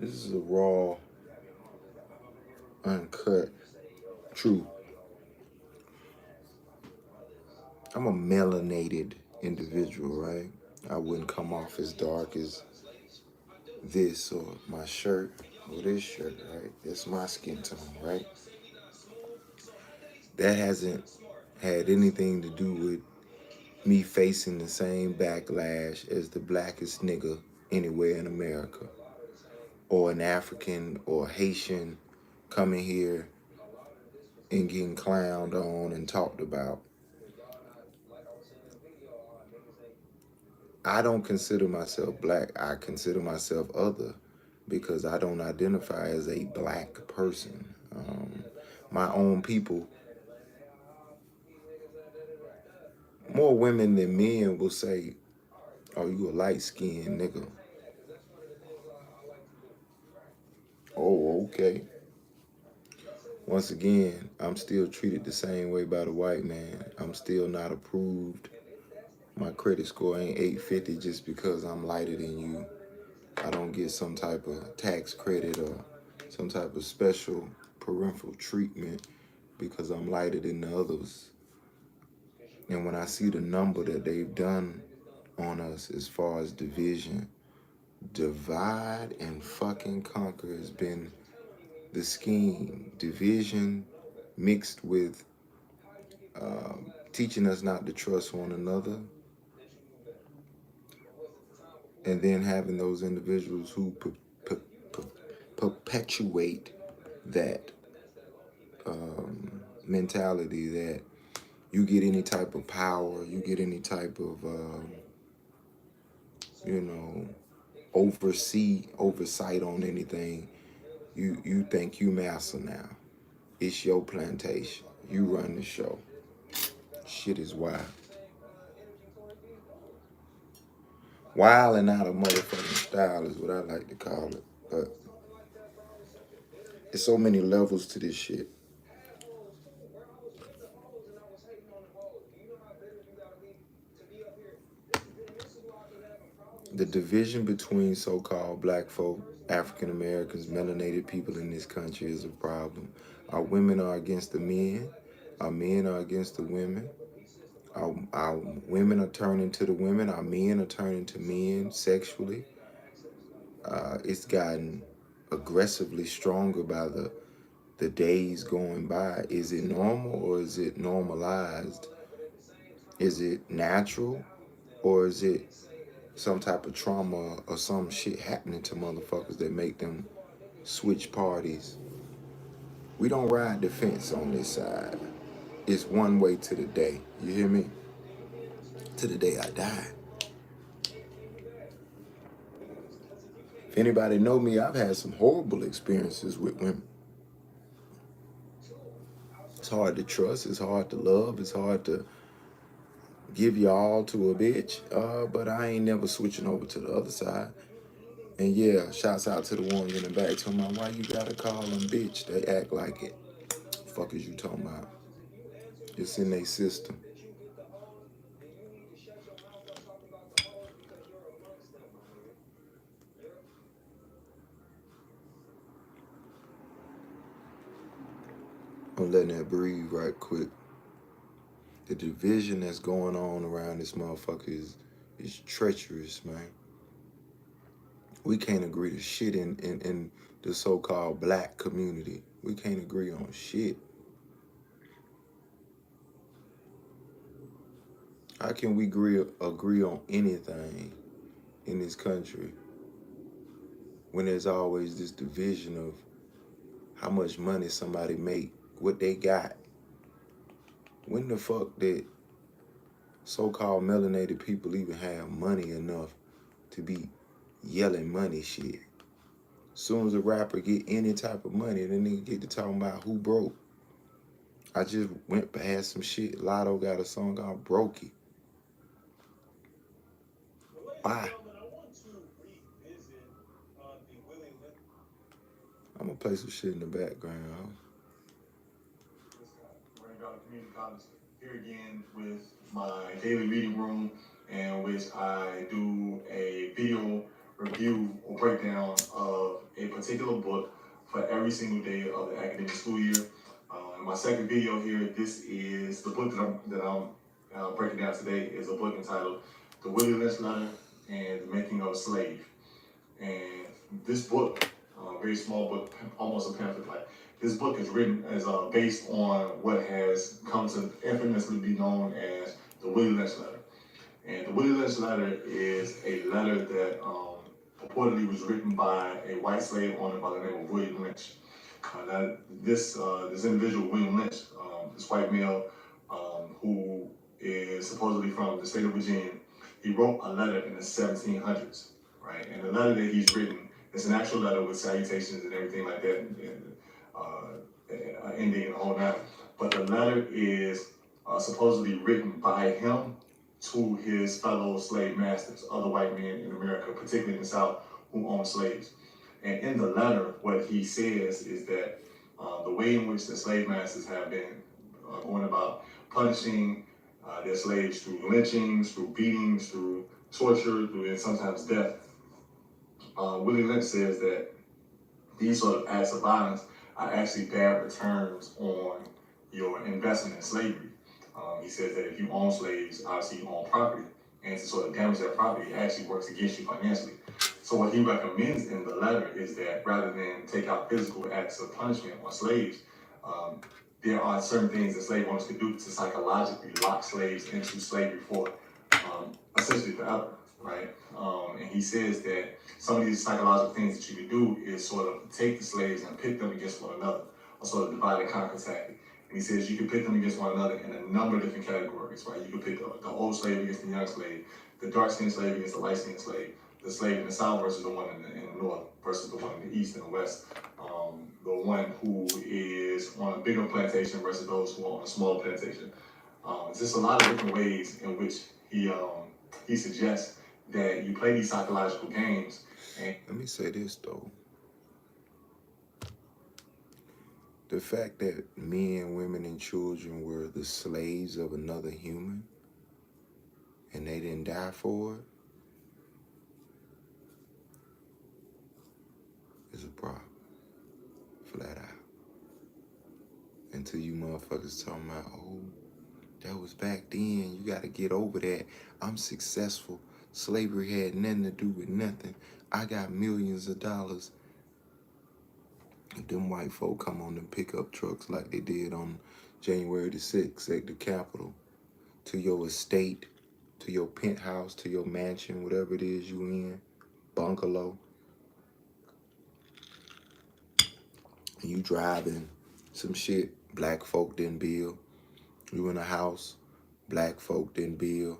This is a raw, uncut truth. I'm a melanated individual, right? I wouldn't come off as dark as this or my shirt or this shirt, right? That's my skin tone, right? That hasn't had anything to do with me facing the same backlash as the blackest nigga anywhere in America, or an African or Haitian coming here and getting clowned on and talked about. I don't consider myself black. I consider myself other because I don't identify as a black person. My own people, more women than men will say, "Oh, you a light skinned nigga." Oh, okay. Once again, I'm still treated the same way by the white man. I'm still not approved. My credit score ain't 850 just because I'm lighter than you. I don't get some type of tax credit or some type of special parental treatment because I'm lighter than the others. And when I see the number that they've done on us as far as division, divide and fucking conquer has been the scheme. Division mixed with teaching us not to trust one another, and then having those individuals who perpetuate that mentality that you get any type of power, you get any type of, you know, oversight on anything, you think you master now. It's your plantation. You run the show. Shit is wild. Wild and out of motherfucking style is what I like to call it. But there's so many levels to this shit. The division between so-called black folk, African Americans, melanated people in this country is a problem. Our women are against the men. Our men are against the women. Our women are turning to the women. Our men are turning to men sexually. It's gotten aggressively stronger by the days going by. Is it normal or is it normalized? Is it natural or is it some type of trauma or some shit happening to motherfuckers that make them switch parties? We don't ride the fence on this side. It's one way to the day. You hear me? To the day I die. If anybody know me, I've had some horrible experiences with women. It's hard to trust. It's hard to love. It's hard to give your all to a bitch. But I ain't never switching over to the other side. And yeah, shouts out to the ones in the back talking about why you gotta call them bitch. They act like it. Fuck is you talking about? It's in their system. I'm letting that breathe right quick. The division that's going on around this motherfucker is treacherous, man. We can't agree to shit in the so-called black community. We can't agree on shit. How can we agree on anything in this country when there's always this division of how much money somebody make, what they got? When the fuck did so-called melanated people even have money enough to be yelling money shit? Soon as a rapper get any type of money, then they get to talking about who broke. I just went past some shit. Lotto got a song called Brokey. Why? I'm gonna play some shit in the background. Rain Valley Community College here again with my daily reading room, in which I do a video review or breakdown of a particular book for every single day of the academic school year. In my second video here, this is the book that I'm breaking down today is a book entitled The Willie Lynch Letter and The Making of a Slave. And this book, very small book, almost a pamphlet like, this book is written as based on what has come to infamously be known as the Willie Lynch Letter. And the Willie Lynch Letter is a letter that purportedly was written by a white slave owner by the name of William Lynch. This individual, William Lynch, this white male who is supposedly from the state of Virginia, he wrote a letter in the 1700s, right? And the letter that he's written is an actual letter with salutations and everything like that, and ending and all that. But the letter is supposedly written by him to his fellow slave masters, other white men in America, particularly in the South, who owned slaves. And in the letter, what he says is that the way in which the slave masters have been going about punishing their slaves through lynchings, through beatings, through torture, through and sometimes death. Willie Lynch says that these sort of acts of violence are actually bad returns on your investment in slavery. He says that if you own slaves, obviously you own property, and to sort of damage that property, it actually works against you financially. So what he recommends in the letter is that rather than take out physical acts of punishment on slaves, there are certain things that slave owners can do to psychologically lock slaves into slavery for essentially forever, right? And he says that some of these psychological things that you can do is sort of take the slaves and pit them against one another, or sort of divide and conquer tactic. And he says you can pit them against one another in a number of different categories, right? You can pit the old slave against the young slave, the dark-skinned slave against the light-skinned slave, the slave in the South versus the one in the North versus the one in the East and the West, the one who is on a bigger plantation versus those who are on a smaller plantation. There's just a lot of different ways in which he suggests that you play these psychological games. And let me say this though. The fact that men, women, and children were the slaves of another human and they didn't die for it is a problem. Flat out. Until you motherfuckers talking about, oh, that was back then. You got to get over that. I'm successful. Slavery had nothing to do with nothing. I got millions of dollars. If them white folk come on them pickup trucks like they did on January the 6th at the Capitol, to your estate, to your penthouse, to your mansion, whatever it is you in, bungalow, and you driving some shit black folk didn't build. You in a house black folk didn't build,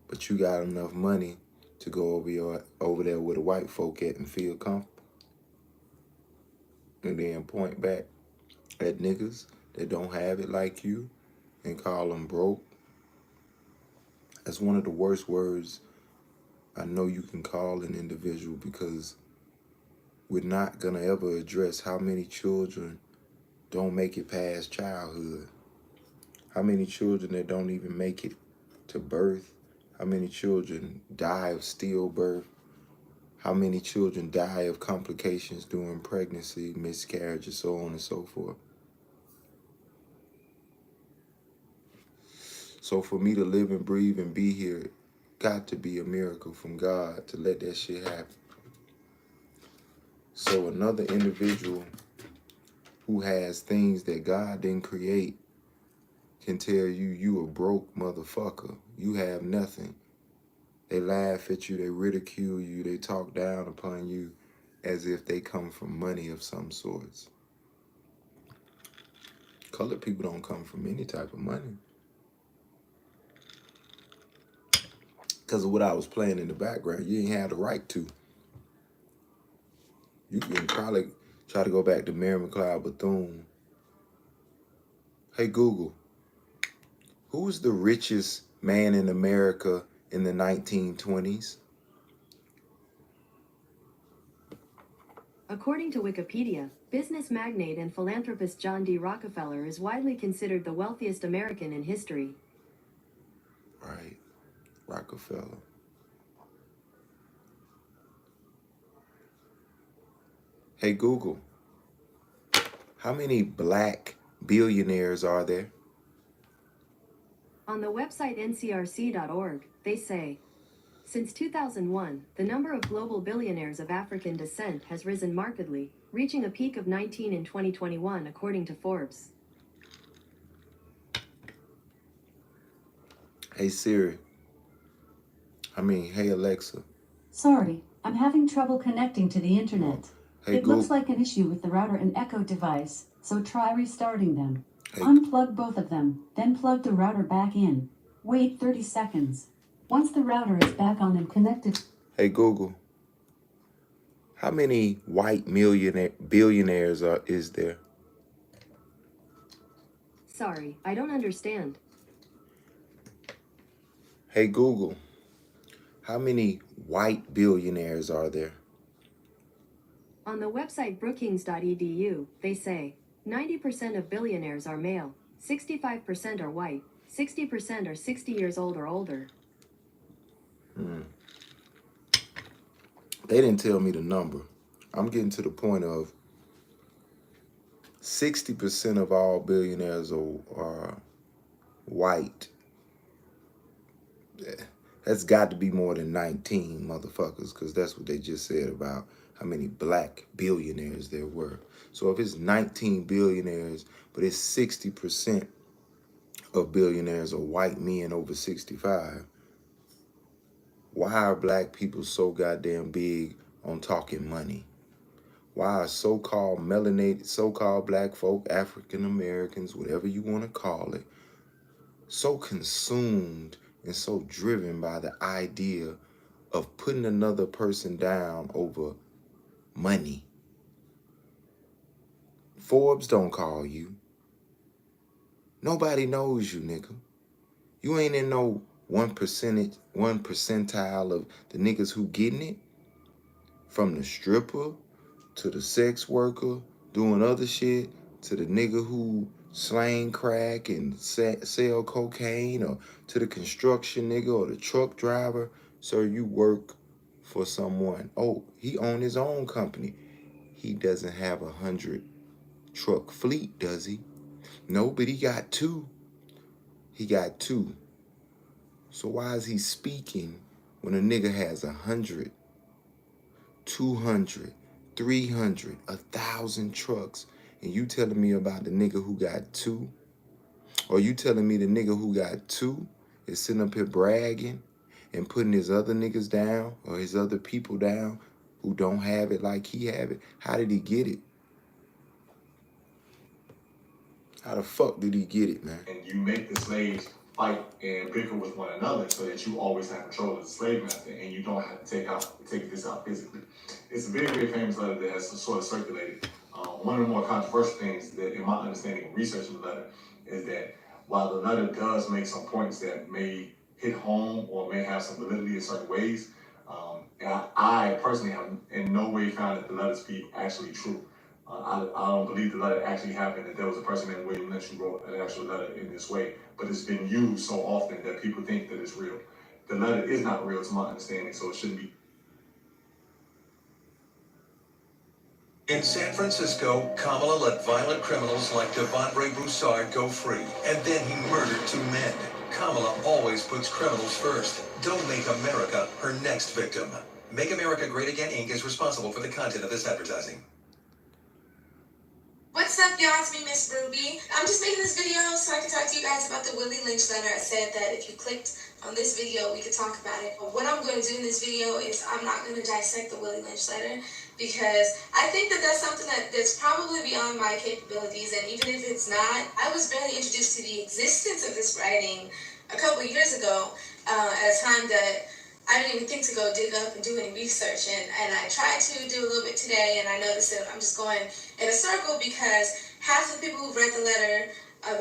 but you got enough money to go over there where the white folk at and feel comfortable. And then point back at niggas that don't have it like you and call them broke. That's one of the worst words I know you can call an individual, because we're not gonna ever address how many children don't make it past childhood. How many children that don't even make it to birth. How many children die of stillbirth. How many children die of complications during pregnancy, miscarriage, and so on and so forth. So for me to live and breathe and be here, got to be a miracle from God to let that shit happen. So another individual who has things that God didn't create can tell you you a broke motherfucker. You have nothing. They laugh at you, they ridicule you, they talk down upon you as if they come from money of some sorts. Colored people don't come from any type of money. Because of what I was playing in the background, you ain't had the right to. You can probably try to go back to Mary McLeod Bethune. Hey Google, who was the richest man in America in the 1920s? According to Wikipedia, business magnate and philanthropist John D. Rockefeller is widely considered the wealthiest American in history. Right, Rockefeller. Hey Google, how many black billionaires are there? On the website ncrc.org, they say, since 2001, the number of global billionaires of African descent has risen markedly, reaching a peak of 19 in 2021, according to Forbes. Hey Siri. Hey Alexa. Sorry, I'm having trouble connecting to the internet. Hey It looks Google. like an issue with the router and Echo device, so try restarting them. Hey, Unplug both of them, then plug the router back in. Wait 30 seconds. Once the router is back on and connected. hey Google. How many white billionaires is there? Sorry, I don't understand. Hey Google. How many white billionaires are there? On the website brookings.edu, they say 90% of billionaires are male, 65% are white, 60% are 60 years old or older. They didn't tell me the number. I'm getting to the point of 60% of all billionaires are white. That's got to be more than 19 motherfuckers, because that's what they just said about how many black billionaires there were. So if it's 19 billionaires, but it's 60% of billionaires are white men over 65, why are black people so goddamn big on talking money? Why are so-called melanated, so-called black folk, African Americans, whatever you want to call it, so consumed and so driven by the idea of putting another person down over money? Forbes don't call you. Nobody knows you, nigga. You ain't in no 1%, 1% of the niggas who getting it. From the stripper to the sex worker doing other shit to the nigga who slang crack and sell cocaine, or to the construction nigga or the truck driver. So you work for someone. Oh, he own his own company. He doesn't have 100 truck fleet, does he? No, but he got 2. He got 2. So why is he speaking when a nigga has 100, 200, 300, 1,000 trucks, and you telling me about the nigga who got 2? Or you telling me the nigga who got 2 is sitting up here bragging and putting his other niggas down, or his other people down who don't have it like he have it? How did he get it? How the fuck did he get it, man? And you make the slaves fight and bicker with one another so that you always have control of the slave master and you don't have to take this out physically. It's a very, very famous letter that has sort of circulated. One of the more controversial things that, in my understanding of researching the letter, is that while the letter does make some points that may hit home or may have some validity in certain ways, I personally have in no way found that the letter speak actually true. I don't believe the letter actually happened, that there was a person named William Lynch who wrote an actual letter in this way, but it's been used so often that people think that it's real. The letter is not real to my understanding, so it shouldn't be. In San Francisco, Kamala let violent criminals like Devondre Broussard go free, and then he murdered 2 men. Kamala always puts criminals first. Don't make America her next victim. Make America Great Again, Inc. is responsible for the content of this advertising. What's up, y'all? It's me, Miss Ruby. I'm just making this video so I can talk to you guys about the Willie Lynch letter. I said that if you clicked on this video, we could talk about it. But what I'm going to do in this video is I'm not going to dissect the Willie Lynch letter, because I think that that's something that's probably beyond my capabilities. And even if it's not, I was barely introduced to the existence of this writing a couple years ago at a time that I didn't even think to go dig up and do any research, and I tried to do a little bit today, and I noticed that I'm just going in a circle because half the people who've read the letter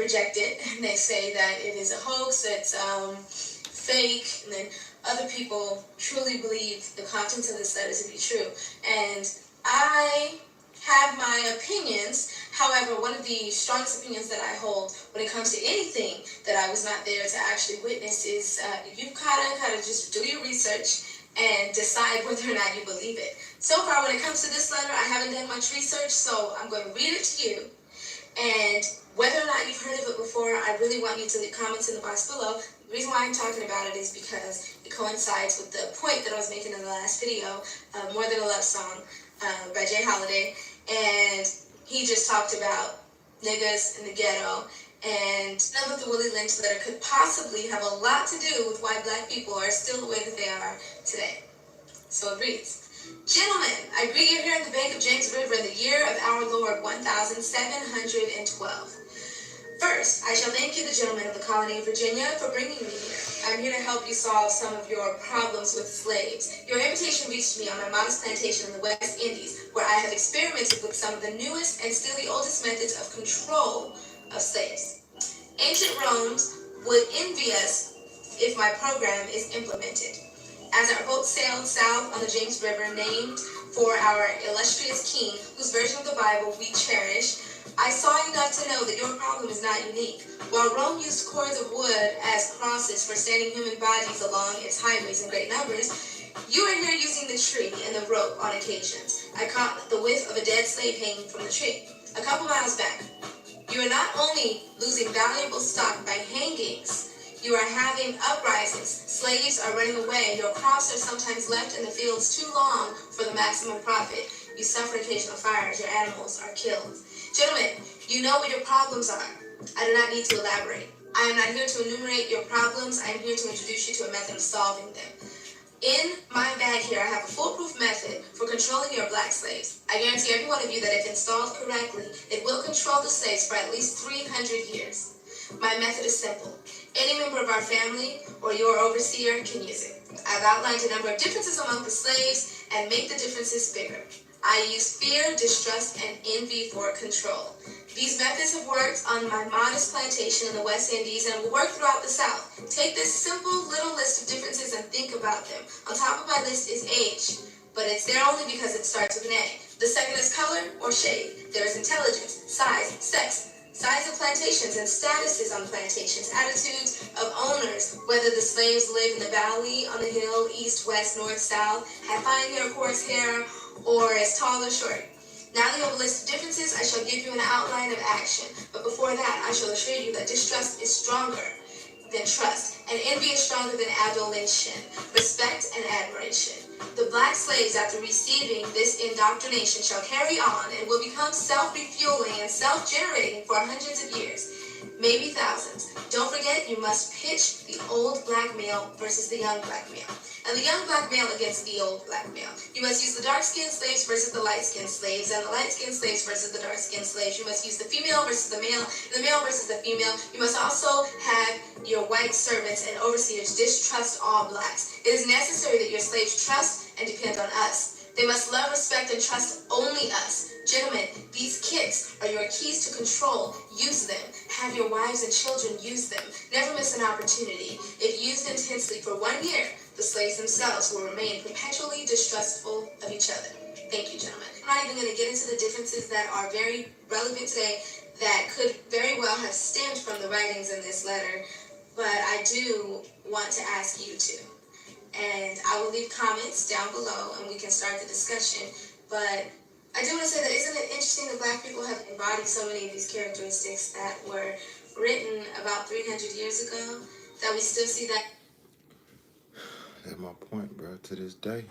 reject it, and they say that it is a hoax, it's fake, and then other people truly believe the contents of this letter to be true. And I have my opinions. However, one of the strongest opinions that I hold when it comes to anything that I was not there to actually witness is you've gotta just do your research and decide whether or not you believe it. So far, when it comes to this letter, I haven't done much research, so I'm going to read it to you. And whether or not you've heard of it before, I really want you to leave comments in the box below. The reason why I'm talking about it is because it coincides with the point that I was making in the last video, More Than a Love Song by Jay Holiday. And he just talked about niggas in the ghetto. And none of the Willie Lynch letter could possibly have a lot to do with why black people are still the way that they are today. So it reads, Gentlemen, I greet you here in the bank of James River in the year of our Lord 1712. First, I shall thank you, the gentlemen of the colony of Virginia, for bringing me here. I'm here to help you solve some of your problems with slaves. Your invitation reached me on my modest plantation in the West Indies, where I have experimented with some of the newest and still the oldest methods of control of slaves. Ancient Rome would envy us if my program is implemented. As our boat sailed south on the James River, named for our illustrious king, whose version of the Bible we cherish, I saw enough to know that your problem is not unique. While Rome used cords of wood as crosses for standing human bodies along its highways in great numbers, you are here using the tree and the rope on occasions. I caught the whiff of a dead slave hanging from the tree, a couple miles back. You are not only losing valuable stock by hangings, you are having uprisings. Slaves are running away. Your crops are sometimes left in the fields too long for the maximum profit. You suffer occasional fires. Your animals are killed. Gentlemen, you know what your problems are. I do not need to elaborate. I am not here to enumerate your problems. I am here to introduce you to a method of solving them. In my bag here, I have a foolproof method for controlling your black slaves. I guarantee every one of you that if installed correctly, it will control the slaves for at least 300 years. My method is simple. Any member of our family or your overseer can use it. I've outlined a number of differences among the slaves and make the differences bigger. I use fear, distrust, and envy for control. These methods have worked on my modest plantation in the West Indies and will work throughout the South. Take this simple little list of differences and think about them. On top of my list is age, but it's there only because it starts with an A. The second is color or shade. There is intelligence, size, sex, size of plantations and statuses on plantations, attitudes of owners, whether the slaves live in the valley, on the hill, east, west, north, south, have fine hair, coarse hair, or is tall or short. Now that you have a list of differences, I shall give you an outline of action. But before that, I shall assure you that distrust is stronger than trust, and envy is stronger than adulation, respect and admiration. The black slaves, after receiving this indoctrination, shall carry on and will become self-refueling and self-generating for hundreds of years, maybe thousands. Don't forget, you must pitch the old black male versus the young black male, and the young black male against the old black male. You must use the dark-skinned slaves versus the light-skinned slaves, and the light-skinned slaves versus the dark-skinned slaves. You must use the female versus the male, and the male versus the female. You must also have your white servants and overseers distrust all blacks. It is necessary that your slaves trust and depend on us. They must love, respect, and trust only us. Gentlemen, these kits are your keys to control. Use them. Have your wives and children use them. Never miss an opportunity. If used intensely for 1 year, the slaves themselves will remain perpetually distrustful of each other. Thank you, gentlemen. I'm not even going to get into the differences that are very relevant today that could very well have stemmed from the writings in this letter, but I do want to ask you to. And I will leave comments down below and we can start the discussion. But I do want to say that isn't it interesting that black people have embodied so many of these characteristics that were written about 300 years ago, that we still see that. That's my point, bro, to this day.